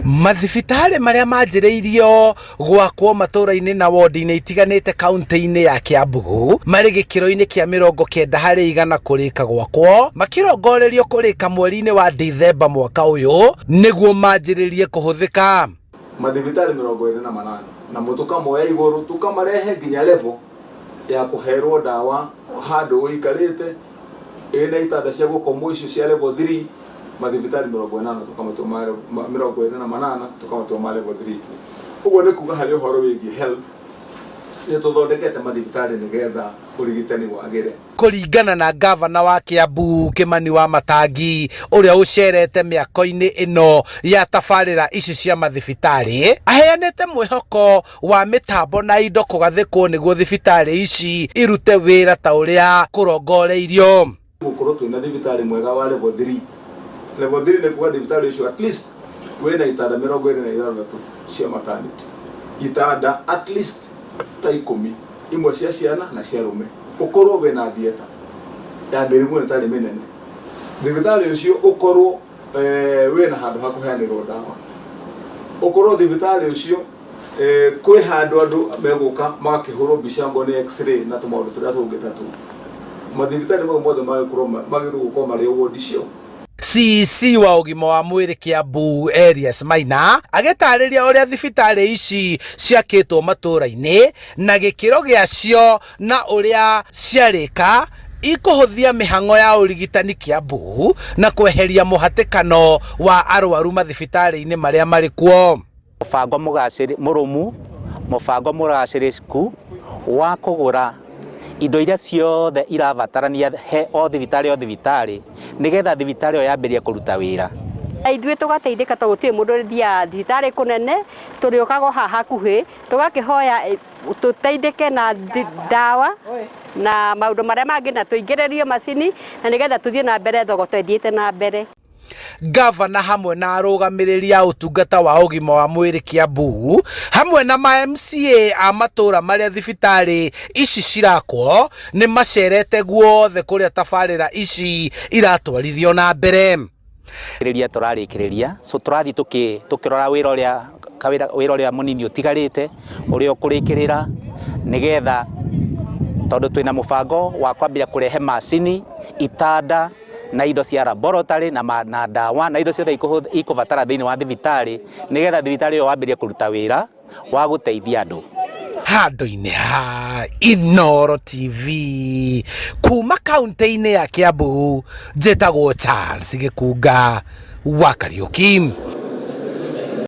Mathibitari maria manjiriirio gwakwo matura-ini na wodi-ini itiganite kaunti-ini ya Kiambu mari gikiro-ini kia 90% kurika gwakwo makirongorerio kurika mweri-ini wa Dithemba mwaka uyu niguo manjiririe kuhuthika. Mathibitari 28 na mutuka moya iguru tukamarehe nginya level ya kuherwo dawa handu uikarite ina itanda cia gukomwo icio cia level 3. Mathibitari 48 tukamatua 28 tukamatua level 3. Uguo ni kuga hari uhoro wigie health ni tuthondekete mathibitari nigetha urigitani wagire. Kuringana na gavana wa Kiambu Kimani Wamatangi uria ucerete miako-ini ino ya tabarira ici cia mathibitari aheanite mwihoko wa mitambo na indo kugathikwo niguo thibitari ici irute wira ta uria kurongoreirio. Gukorwo twina thibitari mwega wa level 3. Level 3 ni kuga thibitari icio at least wena itanda 23 cia maternity, itanda at least ta 10 imwe cia ciana na cia rume, ukorwo wena dieta ya mirimu itari minene. Thibitari ucio ukorwo wena handu ha kuheanirwo dawa, ukorwo thibitari ucio kwi handu andu meguka magakihurwo mbica ngo ni x-ray na tumaundu turia tungi tatu. Mathibitari mau mothe magirwo gukorwo mari wodi cio. CC wa ugima wa mwiri Kiambu Elias Maina agitariria uria thibitari ici ciakitwo matura-ini na gikiro giacio na uria ciarika ikuhuthia mihango ya urigitani Kiambu na kweheria muhatikano wa arwaru mathibitari-ini maria mari kuo. Mubango mugaciri murumu mubango muraciriku wa kugura indo iria ciothe irabatarania he o thibitari nigetha thibitari o yambirie kuruta wira. Ithuĩ tugateithĩka to gũtirĩ mũndũ ũthia thibitari kũnene, tũrĩũkaga haha hakuhĩ tũgakĩhoya tũteithĩke na dawa na maũndũ marĩa mangĩ na tũingĩrĩrio macini na nigetha tũthiĩ na mbere thogota ĩthiĩte na mbere. Gavana hamwe na arugamiriri a utungata wa ugima wa mwiri Kiambu hamwe na ma MCA a matura maria thibitari ici cirakwo ni macerete guothe kuria tabarira ici iratwarithio na mbere. Kiriria turarikiriria so turathi tukirora wira uria munini utigarite uria ukurikirira nigetha tondu twina mubango wa kwambia kurehe macini, itanda na indo cia laboratory na dawa na indo ciothe ikubatara thiini wa thibitari nigetha thibitari yo wambirie kuruta wira wa guteithia andu. Handu-ini ha Inooro TV kuma kaunti-ini ya Kiambu njitagwo Charles Gikunga wa Kariuki.